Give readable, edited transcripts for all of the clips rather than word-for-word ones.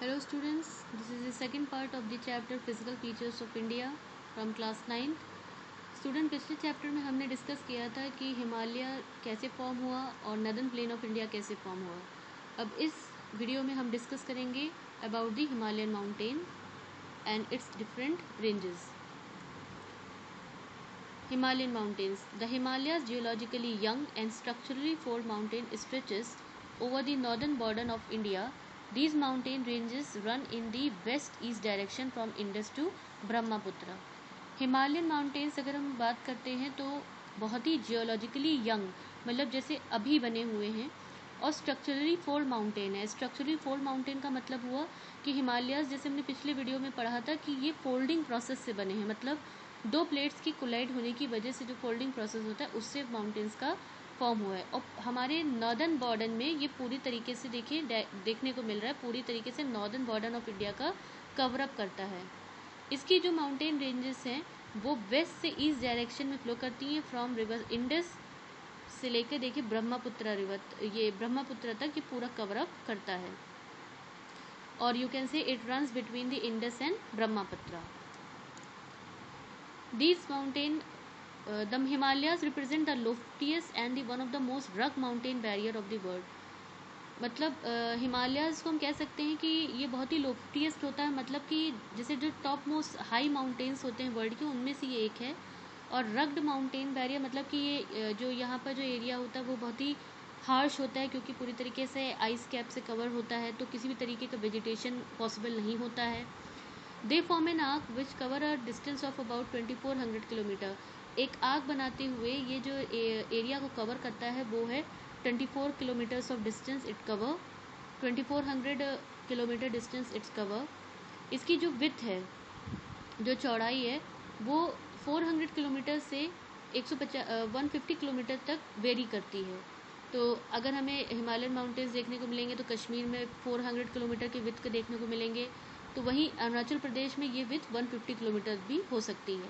Hello students, this is the second part of the chapter Physical Features of India from class 9th. Student पिछले chapter में हमने discuss किया था कि हिमालय कैसे फॉर्म हुआ और नदर्न प्लेन ऑफ इंडिया कैसे फॉर्म हुआ. अब इस वीडियो में हम डिस्कस करेंगे about the Himalayan mountain and it's different ranges. Himalayan mountains. The Himalayas, geologically young and structurally fold mountain stretches over the northern border of India. These mountain ranges run in the west-east direction from Indus to Brahmaputra. Himalayan mountains अगर हम बात करते हैं तो बहुत ही geologically young, मतलब जैसे अभी बने हुए हैं, और स्ट्रक्चरली फोल्ड माउंटेन है. स्ट्रक्चरली फोल्ड माउंटेन का मतलब हुआ कि हिमालयाज, जैसे हमने पिछले वीडियो में पढ़ा था कि ये फोल्डिंग प्रोसेस से बने हैं, मतलब दो प्लेट्स की कोलाइड होने की वजह से जो फोल्डिंग प्रोसेस होता है उससे माउंटेन्स का फॉर्म हुआ है. और हमारे नॉर्दर्न बॉर्डर में ये पूरी तरीके से देखने को मिल रहा है, पूरी तरीके से नॉर्दर्न बॉर्डर ऑफ इंडिया का कवर अप करता है. इसकी जो माउंटेन रेंजेस हैं वो वेस्ट से ईस्ट डायरेक्शन में फ्लो करती हैं फ्रॉम रिवर इंडस से लेकर देखिए ब्रह्मपुत्र रिवर, ये ब्रह्मपुत्र तक ये पूरा कवर अप करता है. और you can say it runs between the Indus and Brahmaputra. These mountain, the Himalayas represent the loftiest and one of the most rugged mountain barrier of the world. मतलब हिमालयाज को हम कह सकते हैं कि ये बहुत ही लोफ्टीएस्ट होता है, मतलब कि जैसे जो टॉप मोस्ट हाई माउंटेन्स होते हैं वर्ल्ड के उनमें से ये एक है. और रग्ड माउंटेन बैरियर मतलब कि ये जो यहाँ पर जो एरिया होता है वो बहुत ही हार्श होता है, क्योंकि पूरी तरीके से आइस कैप से कवर होता है, तो किसी भी तरीके का वेजिटेशन पॉसिबल नहीं होता है. They form an arc which cover a distance of about 2400 kilometre. एक आर्क बनाते हुए ये जो एरिया को कवर करता है वो है 24 kilometres of distance it cover, 2400 kilometre distance its cover. इसकी जो विड्थ है, जो चौड़ाई है, वो 400 किलोमीटर से 150 किलोमीटर तक वेरी करती है. तो अगर हमें हिमालयन माउंटेन्स देखने को मिलेंगे तो कश्मीर में 400 किलोमीटर की विड्थ के देखने को मिलेंगे, तो वहीं अरुणाचल प्रदेश में ये विथ 150 किलोमीटर भी हो सकती है.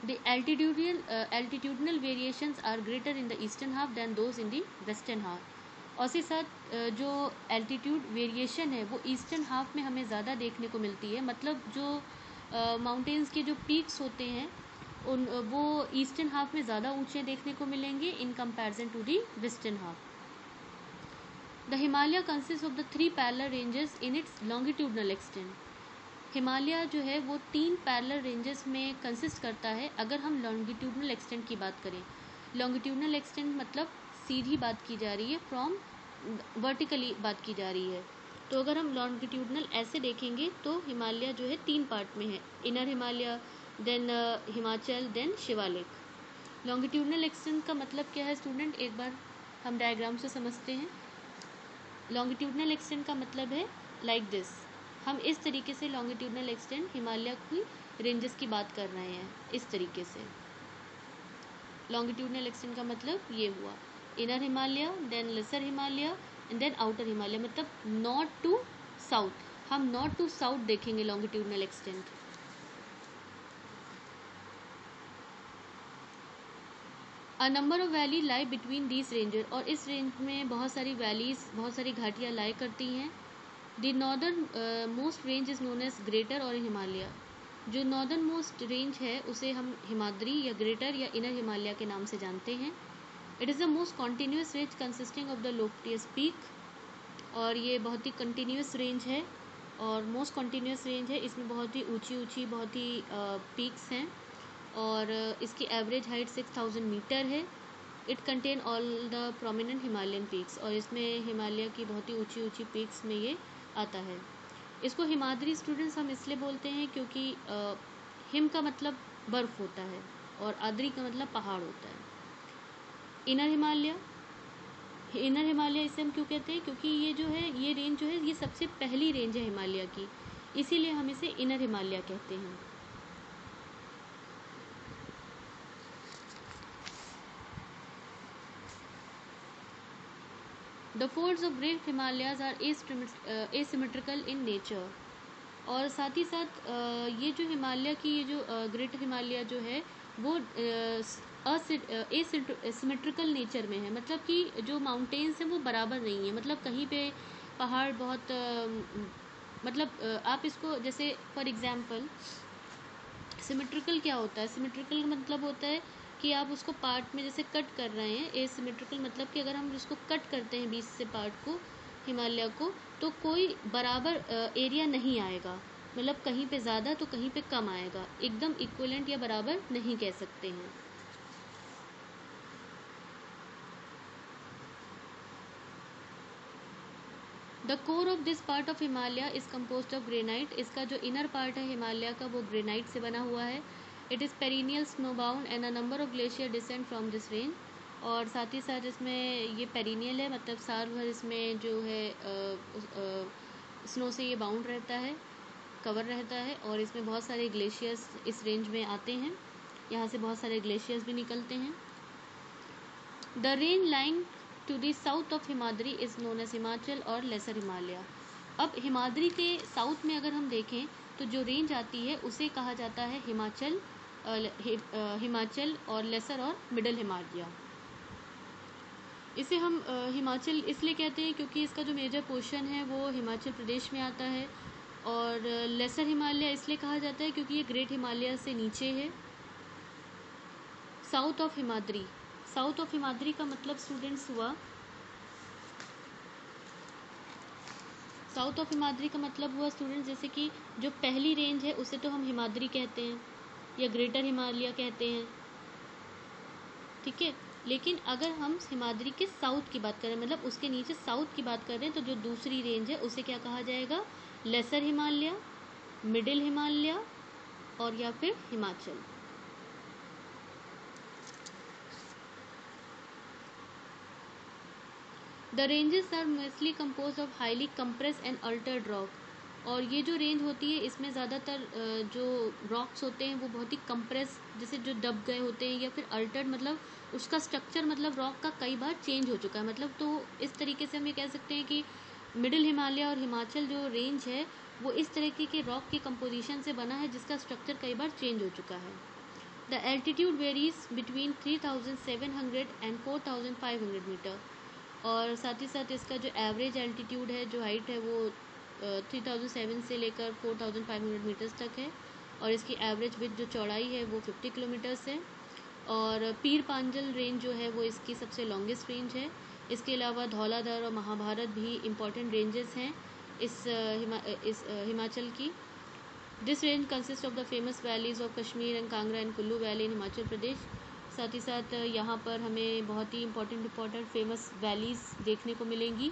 The altitudinal variations are greater in the eastern half than those in the western half. और इसके साथ जो एल्टीट्यूड वेरिएशन है वो ईस्टर्न हाफ में हमें ज़्यादा देखने को मिलती है, मतलब जो माउंटेन्स के जो पीक्स होते हैं वो ईस्टर्न हाफ में ज़्यादा ऊंचे देखने को मिलेंगे in comparison to the western half. The Himalaya consists of the 3 parallel ranges in its longitudinal extent. Himalaya जो है वो 3 पैरेलल रेंजेस में कंसिस्ट करता है. अगर हम लॉन्गिट्यूडनल एक्सटेंट की बात करें, लॉन्गिट्यूडनल एक्सटेंट मतलब सीधी बात की जा रही है, फ्रॉम वर्टिकली बात की जा रही है. तो अगर हम लॉन्गिट्यूडनल ऐसे देखेंगे तो हिमालय जो है 3 पार्ट में है, inner Himalaya, then Himachal, then Shivalik. Longitudinal extent का मतलब क्या है स्टूडेंट, एक बार हम डायग्राम से समझते हैं. लॉन्गिट्यूडनल एक्सटेंट का मतलब है लाइक दिस. हम इस तरीके से लॉन्गिट्यूडनल एक्सटेंट हिमालय की रेंजेस की बात कर रहे हैं, इस तरीके से. लॉन्गिट्यूडनल एक्सटेंट का मतलब ये हुआ inner Himalaya, then lesser Himalaya and then outer Himalaya, मतलब नॉर्थ टू साउथ. हम नॉर्थ टू साउथ देखेंगे longitudinal extent. A number of valley lie between these ranges. और इस रेंज में बहुत सारी वैलीज, बहुत सारी घाटियाँ लाई करती हैं. The northern most range is known as greater और हिमालय. जो नॉर्दर्न मोस्ट रेंज है उसे हम हिमाद्री या ग्रेटर या इनर हिमालय के नाम से जानते हैं. It is the most continuous range consisting of the loftiest peak. और ये बहुत ही कंटिन्यूस रेंज है और मोस्ट कॉन्टीन्यूस रेंज है. इसमें बहुत ही ऊंची ऊंची बहुत ही पीक्स हैं और इसकी एवरेज हाइट 6000 मीटर है. It contain all the prominent Himalayan peaks. और इसमें हिमालय की बहुत ही ऊंची ऊंची पीक्स में ये आता है. इसको हिमाद्री स्टूडेंट्स हम इसलिए बोलते हैं क्योंकि हिम का मतलब बर्फ़ होता है और आद्री का मतलब पहाड़ होता है. इनर हिमालय, इनर हिमालय इसे हम क्यों कहते हैं, क्योंकि ये जो है ये रेंज जो है ये सबसे पहली रेंज है हिमालय की, इसीलिए हम इसे इनर हिमालय कहते हैं. The folds of great Himalayas are asymmetrical in nature. और साथ ही साथ ये जो हिमालय की ये जो ग्रेट हिमालय जो है वो एसिमेट्रिकल नेचर में है, मतलब कि जो माउंटेन्स हैं वो बराबर नहीं है, मतलब कहीं पे पहाड़ बहुत मतलब आप इसको जैसे फॉर एग्जांपल सिमेट्रिकल क्या होता है, सिमेट्रिकल का मतलब होता है कि आप उसको पार्ट में जैसे कट कर रहे हैं, एसिमेट्रिकल मतलब कि अगर हम उसको कट करते हैं बीच से पार्ट को, हिमालय को, तो कोई बराबर एरिया नहीं आएगा, मतलब कहीं पे ज़्यादा तो कहीं पे कम आएगा, एकदम इक्विवेलेंट या बराबर नहीं कह सकते हैं। The core of this part of Himalaya is compose of granite. इसका जो इनर पार्ट है हिमालय का वो ग्रेनाइट से बना हुआ है। It is perennial snow bound and a number of glacier descend from this range. और साथ ही साथ इसमें ये पेरिनियल है, मतलब साल भर इसमें जो है स्नो से ये बाउंड रहता है, कवर रहता है। और इसमें बहुत सारे ग्लेशियर्स इस रेंज में आते हैं, यहाँ से बहुत सारे ग्लेशियर्स भी निकलते हैं। The range lying to the south of Himadri is known as Himachal और लेसर हिमालय। अब हिमाद्री के साउथ में अगर हम देखें तो जो रेंज आती है उसे कहा जाता है हिमाचल, हिमाचल और लेसर और मिडल हिमालय। इसे हम हिमाचल इसलिए कहते हैं क्योंकि इसका जो मेजर पोर्शन है वो हिमाचल प्रदेश में आता है। और लेसर हिमालय इसलिए कहा जाता है क्योंकि ये ग्रेट हिमालय से नीचे है। South of Himadri, south of Himadri का मतलब स्टूडेंट्स हुआ, साउथ ऑफ हिमाद्री का मतलब हुआ स्टूडेंट्स जैसे कि जो पहली रेंज है उसे तो हम हिमाद्री कहते हैं या ग्रेटर हिमालय कहते हैं, ठीक है। लेकिन अगर हम हिमाद्री के साउथ की बात करें, मतलब उसके नीचे साउथ की बात करें, तो जो दूसरी रेंज है उसे क्या कहा जाएगा, लेसर हिमालय, मिडिल हिमालय और या फिर Himachal. The ranges are mostly compose of highly compress and altered rock. और ये जो रेंज होती है इसमें ज़्यादातर जो रॉक्स होते हैं वो बहुत ही कंप्रेस, जैसे जो दब गए होते हैं, या फिर अल्टर्ड मतलब उसका स्ट्रक्चर, मतलब रॉक का कई बार चेंज हो चुका है। मतलब तो इस तरीके से हम ये कह सकते हैं कि मिडिल हिमालय और हिमाचल जो रेंज है वो इस तरीके के रॉक की कंपोजिशन से बना है जिसका स्ट्रक्चर कई बार चेंज हो चुका है। The altitude varies between 3700 and 4500 metre. और साथ ही साथ इसका जो एवरेज एल्टीट्यूड है, जो हाइट है, वो 3007 से लेकर 4500 मीटर्स तक है। और इसकी एवरेज विड्थ जो चौड़ाई है वो 50 किलोमीटर्स है। और पीर पांजल रेंज जो है वो इसकी सबसे लॉन्गेस्ट रेंज है। इसके अलावा धौलाधर और महाभारत भी इम्पॉर्टेंट रेंजेस हैं इस हिमाचल की। This range consist of the famous valleys of Kashmir and Kangra and Kullu valley in Himachal Pradesh. साथ ही साथ यहाँ पर हमें बहुत ही इम्पोर्टेंट फेमस वैलीज़ देखने को मिलेंगी।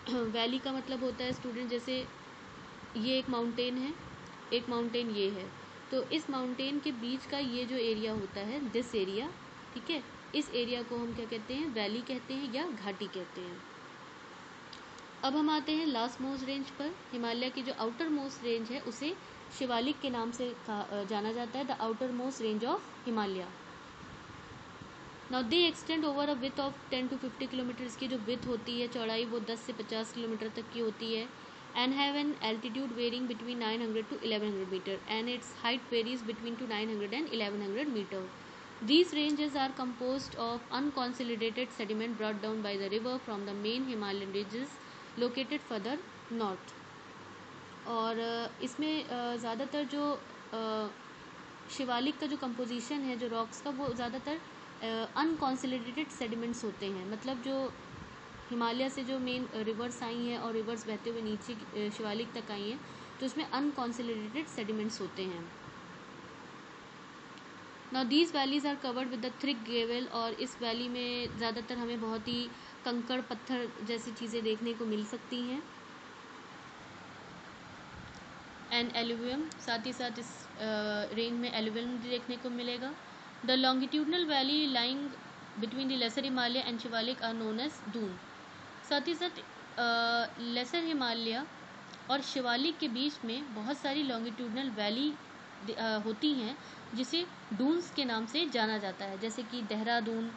वैली का मतलब होता है स्टूडेंट, जैसे ये एक माउंटेन है, एक माउंटेन ये है, तो इस माउंटेन के बीच का ये जो एरिया होता है, दिस एरिया, ठीक है, इस एरिया को हम क्या कहते हैं, वैली कहते हैं या घाटी कहते हैं। अब हम आते हैं लास्ट मोस्ट रेंज पर। हिमालय की जो आउटर मोस्ट रेंज है उसे शिवालिक के नाम से जाना जाता है, the outer most range of Himalaya. Now they extend over a width of 10 to 50 kilometre. इसकी जो विथ होती है, चौड़ाई, वो 10 से 50 किलोमीटर तक की होती है। And have an altitude varying between 900 to 1100 metre and its height varies between 900 and 1100 metre. These ranges are composed of unconsolidated sediment brought down by the river from the main Himalayan ridges located further north। और इसमें ज़्यादातर जो शिवालिक का जो composition है, जो rocks का, वो ज़्यादातर अनकॉन्सोलिडेटेड सेडिमेंट्स होते हैं। मतलब जो हिमालय से जो मेन रिवर्स आई हैं और रिवर्स बहते हुए नीचे शिवालिक तक आई हैं, तो उसमें अनकॉन्सोलिडेटेड सेडिमेंट्स होते हैं। Now these valleys are covered with the thick gravel. और इस वैली में ज़्यादातर हमें बहुत ही कंकड़ पत्थर जैसी चीज़ें देखने को मिल सकती हैं। एंड एलुवियम, साथ ही साथ इस रेंज में एलुवियम भी देखने को मिलेगा। The longitudinal valley lying between the lesser Himalaya and Shivalik are known as Dun. साथ ही साथ लेसर हिमालय और शिवालिक के बीच में बहुत सारी लॉन्गिट्यूडनल वैली होती हैं जिसे डून्स के नाम से जाना जाता है, जैसे कि देहरादून,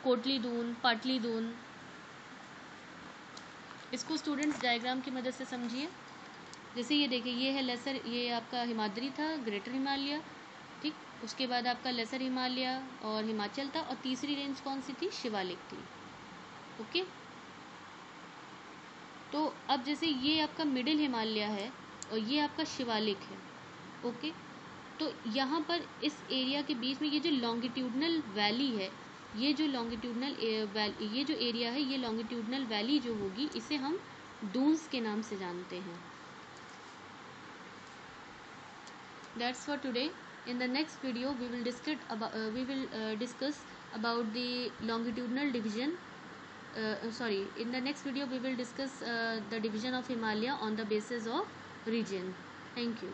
कोटली दून, पाटली दून। इसको स्टूडेंट्स डायग्राम की मदद से समझिए। जैसे ये देखिए, ये है लेसर, ये आपका हिमाद्री था, ग्रेटर हिमालय, ठीक। उसके बाद आपका लेसर हिमालय और हिमाचल था, और तीसरी रेंज कौन सी थी, शिवालिक थी। ओके। तो अब जैसे ये आपका मिडिल हिमालय है और ये आपका शिवालिक है, ओके। तो यहाँ पर इस एरिया के बीच में ये जो लॉन्गिट्यूडनल वैली है, ये जो लॉन्गिट्यूडनल ये जो एरिया है, ये लॉन्गिट्यूडनल वैली जो होगी इसे हम डून्स के नाम से जानते हैं। That's for today. In the next video, we will discuss about the longitudinal division. In the next video, we will discuss the division of Himalaya on the basis of region. Thank you.